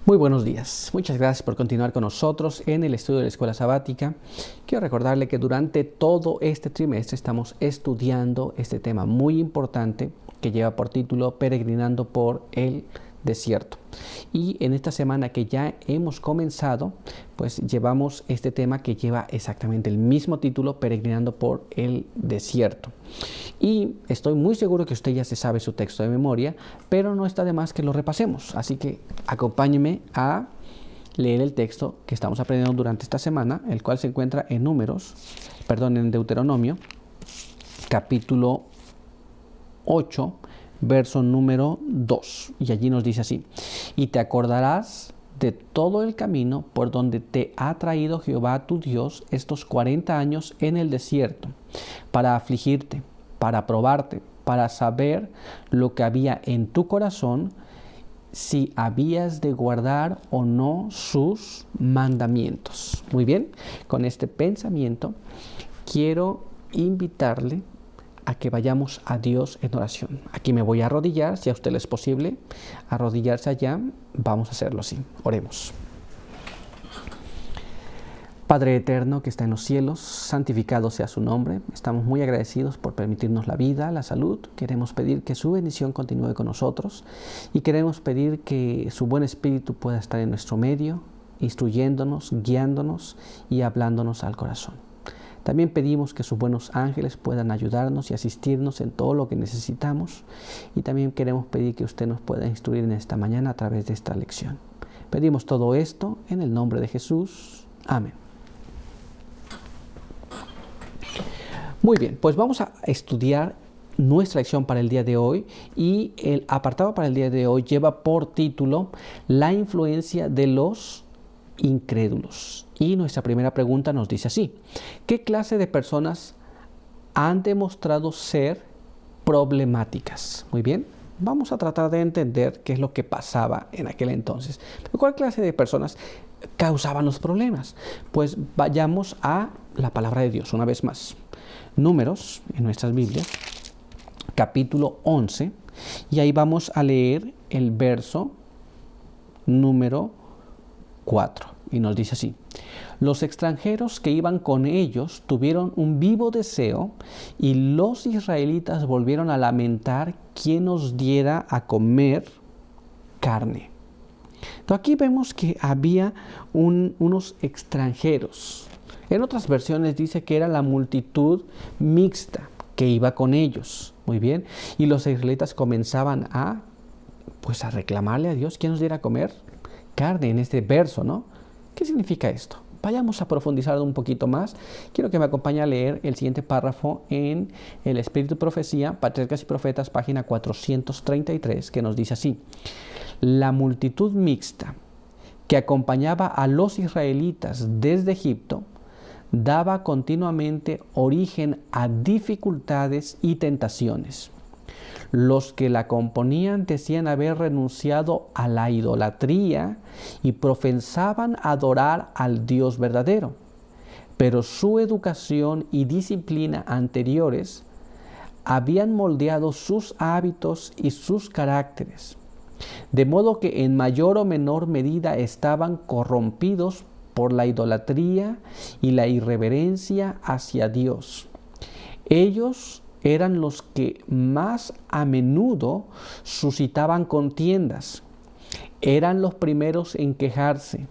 Muy buenos días. Muchas gracias por continuar con nosotros en el estudio de la Escuela Sabática. Quiero recordarle que durante todo este trimestre estamos estudiando este tema muy importante que lleva por título Peregrinando por el Desierto. Y en esta semana que ya hemos comenzado, pues llevamos este tema que lleva exactamente el mismo título, Peregrinando por el Desierto. Y estoy muy seguro que usted ya se sabe su texto de memoria, pero no está de más que lo repasemos. Así que acompáñeme a leer el texto que estamos aprendiendo durante esta semana, el cual se encuentra en en Deuteronomio, capítulo 8, verso número 2. Y allí nos dice así: y te acordarás de todo el camino por donde te ha traído Jehová tu Dios estos 40 años en el desierto, para afligirte, para probarte, para saber lo que había en tu corazón, si habías de guardar o no sus mandamientos. Muy bien, con este pensamiento quiero invitarle a que vayamos a Dios en oración. Aquí me voy a arrodillar, si a usted le es posible arrodillarse allá, vamos a hacerlo así. Oremos. Padre eterno que está en los cielos, santificado sea su nombre. Estamos muy agradecidos por permitirnos la vida, la salud. Queremos pedir que su bendición continúe con nosotros y queremos pedir que su buen espíritu pueda estar en nuestro medio, instruyéndonos, guiándonos y hablándonos al corazón. También pedimos que sus buenos ángeles puedan ayudarnos y asistirnos en todo lo que necesitamos. Y también queremos pedir que usted nos pueda instruir en esta mañana a través de esta lección. Pedimos todo esto en el nombre de Jesús. Amén. Muy bien, pues vamos a estudiar nuestra lección para el día de hoy. Y el apartado para el día de hoy lleva por título La influencia de los incrédulos. Y nuestra primera pregunta nos dice así: ¿qué clase de personas han demostrado ser problemáticas? Muy bien, vamos a tratar de entender qué es lo que pasaba en aquel entonces. ¿Cuál clase de personas causaban los problemas? Pues vayamos a la palabra de Dios una vez más. Números, en nuestras Biblias, capítulo 11, y ahí vamos a leer el verso número 4, y nos dice así: los extranjeros que iban con ellos tuvieron un vivo deseo, y los israelitas volvieron a lamentar quién nos diera a comer carne. Entonces aquí vemos que había unos extranjeros. En otras versiones dice que era la multitud mixta que iba con ellos. Muy bien. Y los israelitas comenzaban a reclamarle a Dios quién nos diera a comer carne en este verso, ¿no? ¿Qué significa esto? Vayamos a profundizar un poquito más. Quiero que me acompañe a leer el siguiente párrafo en El Espíritu y Profecía, Patriarcas y Profetas, página 433, que nos dice así: la multitud mixta que acompañaba a los israelitas desde Egipto daba continuamente origen a dificultades y tentaciones. Los que la componían decían haber renunciado a la idolatría y profesaban adorar al Dios verdadero, pero su educación y disciplina anteriores habían moldeado sus hábitos y sus caracteres, de modo que en mayor o menor medida estaban corrompidos por la idolatría y la irreverencia hacia Dios. Ellos eran los que más a menudo suscitaban contiendas, eran los primeros en quejarse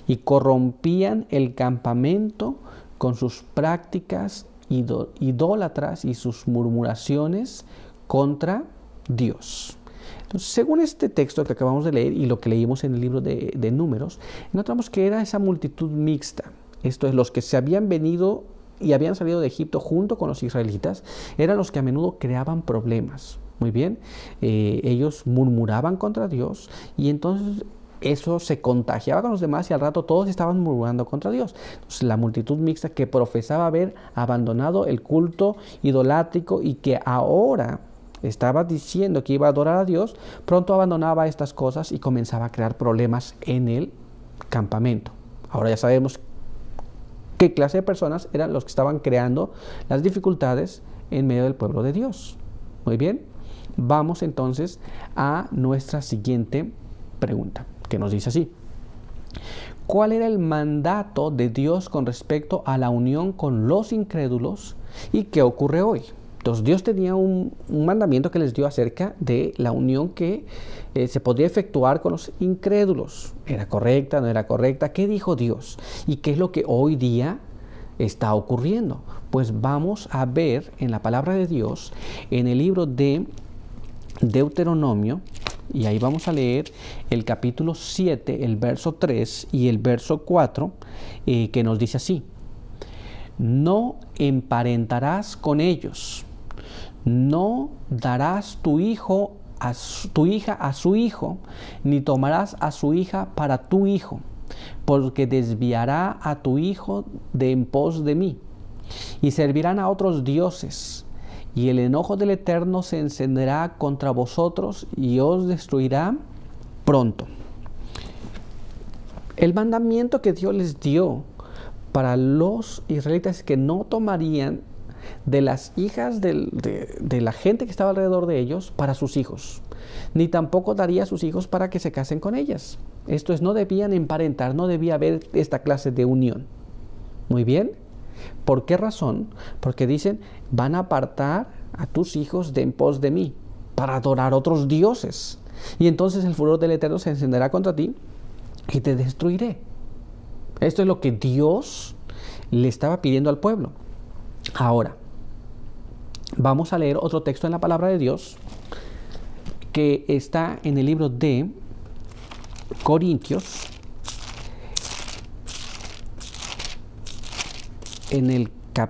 y corrompían el campamento con sus prácticas idólatras y sus murmuraciones contra Dios. Entonces, según este texto que acabamos de leer y lo que leímos en el libro de Números, notamos que era esa multitud mixta. Esto es, los que se habían venido y habían salido de Egipto junto con los israelitas, eran los que a menudo creaban problemas. Muy bien, ellos murmuraban contra Dios y entonces eso se contagiaba con los demás y al rato todos estaban murmurando contra Dios. Entonces, la multitud mixta que profesaba haber abandonado el culto idolátrico y que ahora estaba diciendo que iba a adorar a Dios, pronto abandonaba estas cosas y comenzaba a crear problemas en el campamento. Ahora ya sabemos qué clase de personas eran los que estaban creando las dificultades en medio del pueblo de Dios. Muy bien, vamos entonces a nuestra siguiente pregunta. que nos dice así. ¿Cuál era el mandato de Dios con respecto a la unión con los incrédulos y qué ocurre hoy? Entonces Dios tenía un mandamiento que les dio acerca de la unión que se podría efectuar con los incrédulos. ¿Era correcta? ¿No era correcta? ¿Qué dijo Dios? ¿Y qué es lo que hoy día está ocurriendo? Pues vamos a ver en la palabra de Dios, en el libro de Deuteronomio, y ahí vamos a leer el capítulo 7, el verso 3 y el verso 4, que nos dice así: no emparentarás con ellos, no darás tu hija a su hijo, ni tomarás a su hija para tu hijo, porque desviará a tu hijo de en pos de mí, y servirán a otros dioses, y el enojo del Eterno se encenderá contra vosotros y os destruirá pronto. El mandamiento que Dios les dio para los israelitas es que no tomarían de las hijas de la gente que estaba alrededor de ellos para sus hijos, ni tampoco daría a sus hijos para que se casen con ellas. Esto es, no debían emparentar, no debía haber esta clase de unión. Muy bien. ¿Por qué razón? Porque dicen, van a apartar a tus hijos de en pos de mí para adorar otros dioses. Y entonces el furor del Eterno se encenderá contra ti y te destruiré. Esto es lo que Dios le estaba pidiendo al pueblo. Ahora, vamos a leer otro texto en la palabra de Dios que está en el libro de Corintios, en el 2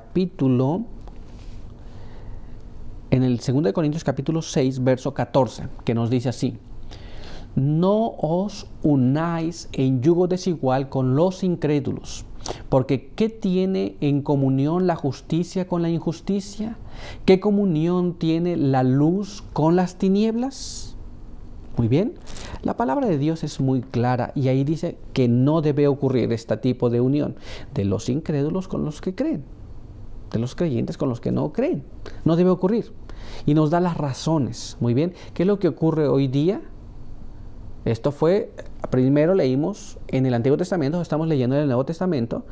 de Corintios capítulo 6, verso 14, que nos dice así: no os unáis en yugo desigual con los incrédulos, porque ¿qué tiene en comunión la justicia con la injusticia? ¿Qué comunión tiene la luz con las tinieblas? Muy bien, la palabra de Dios es muy clara y ahí dice que no debe ocurrir este tipo de unión de los incrédulos con los que creen, de los creyentes con los que no creen. No debe ocurrir. Y nos da las razones. Muy bien, ¿qué es lo que ocurre hoy día? Esto fue, primero leímos en el Antiguo Testamento, estamos leyendo en el Nuevo Testamento.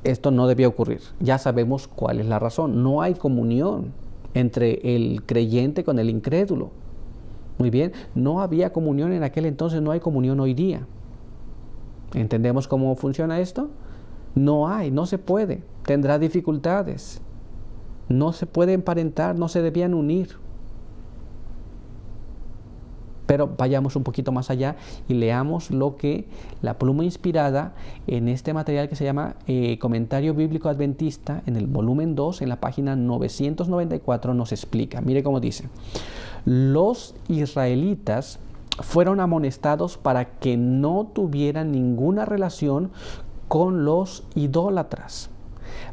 Esto no debía ocurrir. Ya sabemos cuál es la razón. No hay comunión entre el creyente con el incrédulo. Muy bien, no había comunión en aquel entonces, no hay comunión hoy día. ¿Entendemos cómo funciona esto? No hay, no se puede, tendrá dificultades. No se puede emparentar, no se debían unir. Pero vayamos un poquito más allá y leamos lo que la pluma inspirada en este material que se llama Comentario Bíblico Adventista, en el volumen 2, en la página 994, nos explica. Mire cómo dice: los israelitas fueron amonestados para que no tuvieran ninguna relación con los idólatras,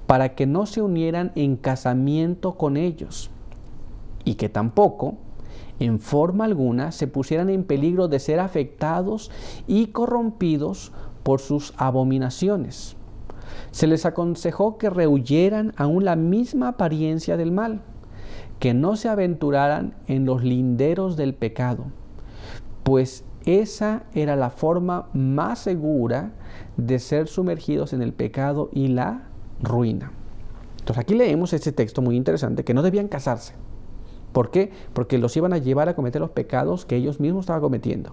para que no se unieran en casamiento con ellos, y que tampoco en forma alguna se pusieran en peligro de ser afectados y corrompidos por sus abominaciones. Se les aconsejó que rehuyeran aún la misma apariencia del mal, que no se aventuraran en los linderos del pecado, pues esa era la forma más segura de ser sumergidos en el pecado y la ruina. Entonces aquí leemos este texto muy interesante, que no debían casarse. ¿Por qué? Porque los iban a llevar a cometer los pecados que ellos mismos estaban cometiendo,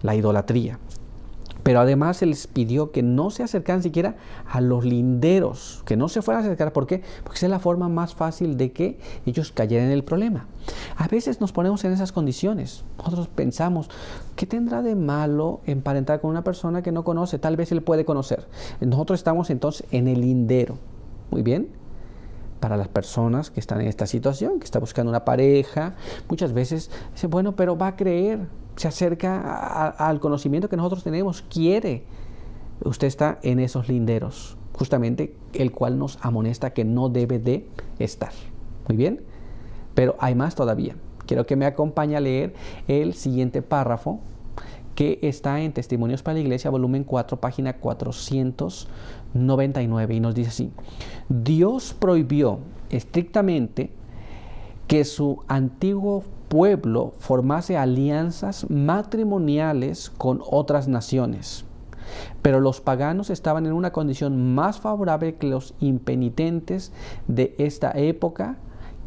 la idolatría. Pero además se les pidió que no se acercaran siquiera a los linderos, que no se fueran a acercar. ¿Por qué? Porque esa es la forma más fácil de que ellos cayeran en el problema. A veces nos ponemos en esas condiciones. Nosotros pensamos, ¿qué tendrá de malo emparentar con una persona que no conoce? Tal vez él puede conocer. Nosotros estamos entonces en el lindero. Muy bien. Para las personas que están en esta situación, que está buscando una pareja, muchas veces dicen, bueno, pero va a creer, se acerca al conocimiento que nosotros tenemos, quiere. Usted está en esos linderos, justamente el cual nos amonesta que no debe de estar. Muy bien, pero hay más todavía. Quiero que me acompañe a leer el siguiente párrafo que está en Testimonios para la Iglesia, volumen 4, página 499, y nos dice así: Dios prohibió estrictamente que su antiguo pueblo formase alianzas matrimoniales con otras naciones. Pero los paganos estaban en una condición más favorable que los impenitentes de esta época,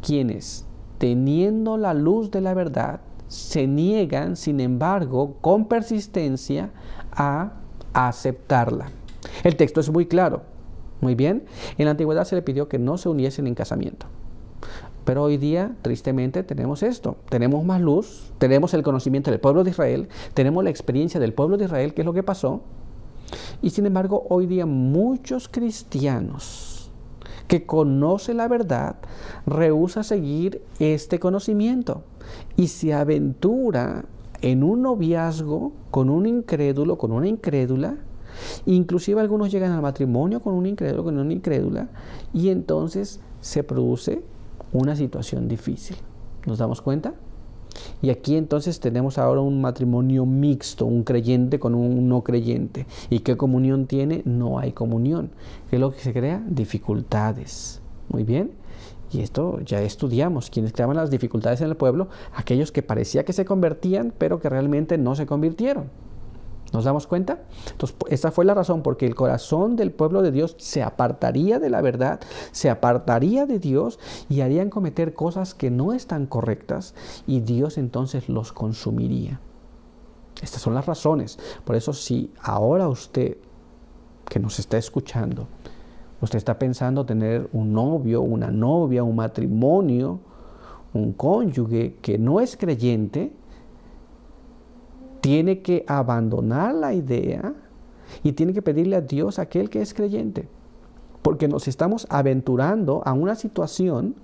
quienes, teniendo la luz de la verdad, se niegan, sin embargo, con persistencia a aceptarla. El texto es muy claro. Muy bien, en la antigüedad se le pidió que no se uniesen en casamiento. Pero hoy día, tristemente, tenemos esto. Tenemos más luz, tenemos el conocimiento del pueblo de Israel, tenemos la experiencia del pueblo de Israel, qué es lo que pasó. Y sin embargo, hoy día muchos cristianos que conocen la verdad rehúsan seguir este conocimiento y se aventura en un noviazgo con un incrédulo, con una incrédula. Inclusive algunos llegan al matrimonio con un incrédulo, con una incrédula, y entonces se produce una situación difícil. ¿Nos damos cuenta? Y aquí entonces tenemos ahora un matrimonio mixto, un creyente con un no creyente. ¿Y qué comunión tiene? No hay comunión. ¿Qué es lo que se crea? Dificultades. Muy bien. Y esto ya estudiamos. ¿Quiénes creaban las dificultades en el pueblo? Aquellos que parecía que se convertían, pero que realmente no se convirtieron. ¿Nos damos cuenta? Entonces, esta fue la razón porque el corazón del pueblo de Dios se apartaría de la verdad, se apartaría de Dios y harían cometer cosas que no están correctas y Dios entonces los consumiría. Estas son las razones. Por eso, si ahora usted que nos está escuchando, usted está pensando tener un novio, una novia, un matrimonio, un cónyuge que no es creyente, tiene que abandonar la idea y tiene que pedirle a Dios a aquel que es creyente. Porque nos estamos aventurando a una situación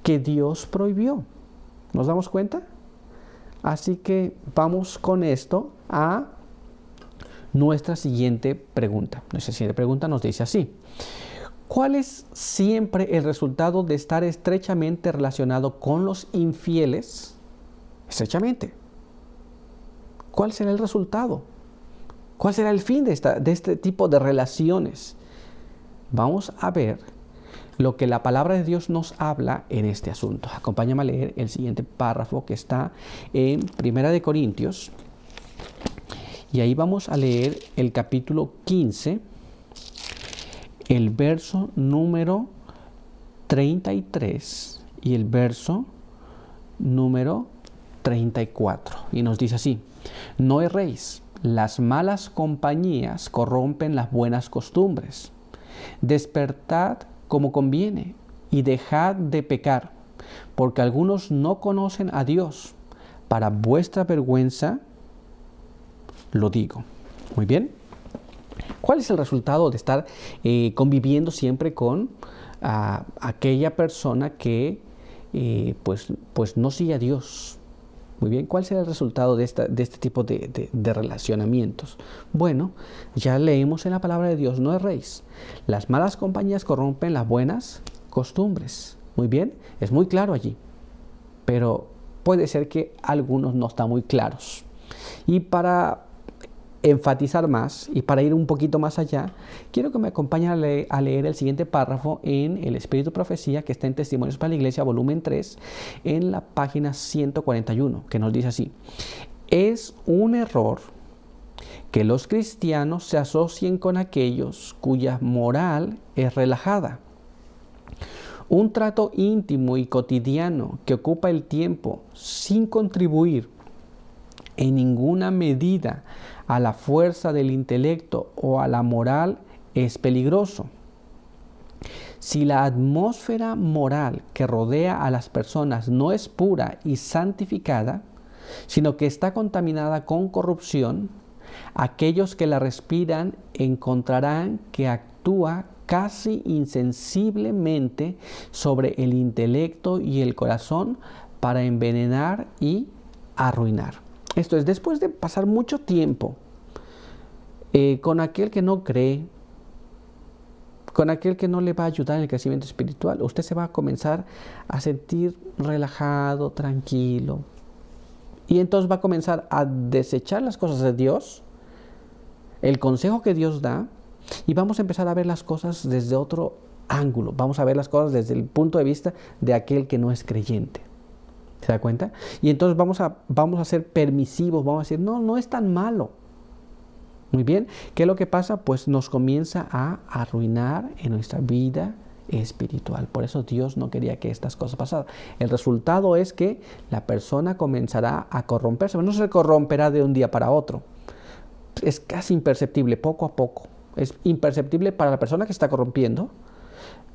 que Dios prohibió. ¿Nos damos cuenta? Así que vamos con esto a nuestra siguiente pregunta. Nuestra siguiente pregunta nos dice así: ¿cuál es siempre el resultado de estar estrechamente relacionado con los infieles? Estrechamente. ¿Cuál será el resultado? ¿Cuál será el fin de este tipo de relaciones? Vamos a ver lo que la palabra de Dios nos habla en este asunto. Acompáñame a leer el siguiente párrafo que está en 1 Corintios. Y ahí vamos a leer el capítulo 15, el verso número 33 y el verso número 34. Y nos dice así: no erréis, las malas compañías corrompen las buenas costumbres. Despertad como conviene y dejad de pecar, porque algunos no conocen a Dios. Para vuestra vergüenza lo digo. Muy bien. ¿Cuál es el resultado de estar conviviendo siempre con aquella persona que pues no sigue a Dios? Muy bien, ¿cuál será el resultado de este tipo de relacionamientos? Bueno, ya leímos en la palabra de Dios: no erréis. Las malas compañías corrompen las buenas costumbres. Muy bien, es muy claro allí. Pero puede ser que algunos no están muy claros. Y para enfatizar más y para ir un poquito más allá, quiero que me acompañen a leer el siguiente párrafo en El Espíritu Profecía, que está en Testimonios para la Iglesia, volumen 3, en la página 141, que nos dice así: es un error que los cristianos se asocien con aquellos cuya moral es relajada. Un trato íntimo y cotidiano que ocupa el tiempo sin contribuir en ninguna medida a la fuerza del intelecto o a la moral es peligroso. Si la atmósfera moral que rodea a las personas no es pura y santificada, sino que está contaminada con corrupción, aquellos que la respiran encontrarán que actúa casi insensiblemente sobre el intelecto y el corazón para envenenar y arruinar. Esto es, después de pasar mucho tiempo con aquel que no cree, con aquel que no le va a ayudar en el crecimiento espiritual, usted se va a comenzar a sentir relajado, tranquilo. Y entonces va a comenzar a desechar las cosas de Dios, el consejo que Dios da, y vamos a empezar a ver las cosas desde otro ángulo. Vamos a ver las cosas desde el punto de vista de aquel que no es creyente. ¿Se da cuenta? Y entonces vamos a ser permisivos, vamos a decir, no, no es tan malo. Muy bien, ¿qué es lo que pasa? Pues nos comienza a arruinar en nuestra vida espiritual. Por eso Dios no quería que estas cosas pasaran. El resultado es que la persona comenzará a corromperse, pero no se corromperá de un día para otro. Es casi imperceptible, poco a poco. Es imperceptible para la persona que está corrompiendo,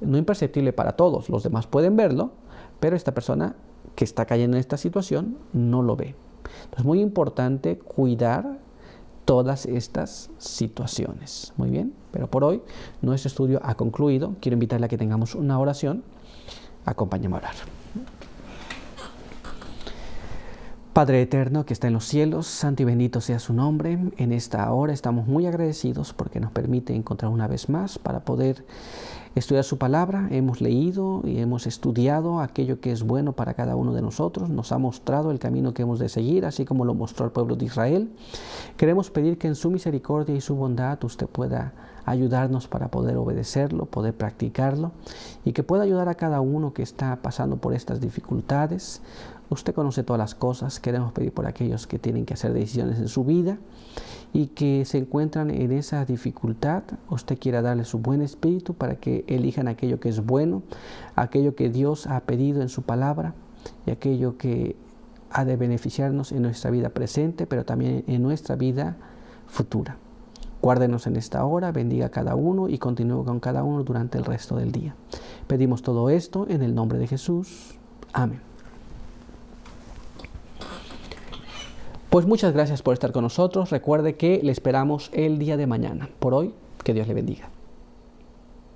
no imperceptible para todos. Los demás pueden verlo, pero esta persona que está cayendo en esta situación no lo ve. Entonces es muy importante cuidar todas estas situaciones. Muy bien, pero por hoy nuestro estudio ha concluido. Quiero invitarle a que tengamos una oración. Acompáñame a orar. Padre eterno que está en los cielos, santo y bendito sea su nombre. En esta hora estamos muy agradecidos porque nos permite encontrar una vez más para poder estudiar su palabra. Hemos leído y hemos estudiado aquello que es bueno para cada uno de nosotros. Nos ha mostrado el camino que hemos de seguir, así como lo mostró al pueblo de Israel. Queremos pedir que en su misericordia y su bondad usted pueda ayudarnos para poder obedecerlo, poder practicarlo y que pueda ayudar a cada uno que está pasando por estas dificultades. Usted conoce todas las cosas. Queremos pedir por aquellos que tienen que hacer decisiones en su vida y que se encuentran en esa dificultad. Usted quiera darle su buen espíritu para que elijan aquello que es bueno, aquello que Dios ha pedido en su palabra y aquello que ha de beneficiarnos en nuestra vida presente, pero también en nuestra vida futura. Guárdenos en esta hora, bendiga a cada uno y continúe con cada uno durante el resto del día. Pedimos todo esto en el nombre de Jesús. Amén. Pues muchas gracias por estar con nosotros. Recuerde que le esperamos el día de mañana. Por hoy, que Dios le bendiga.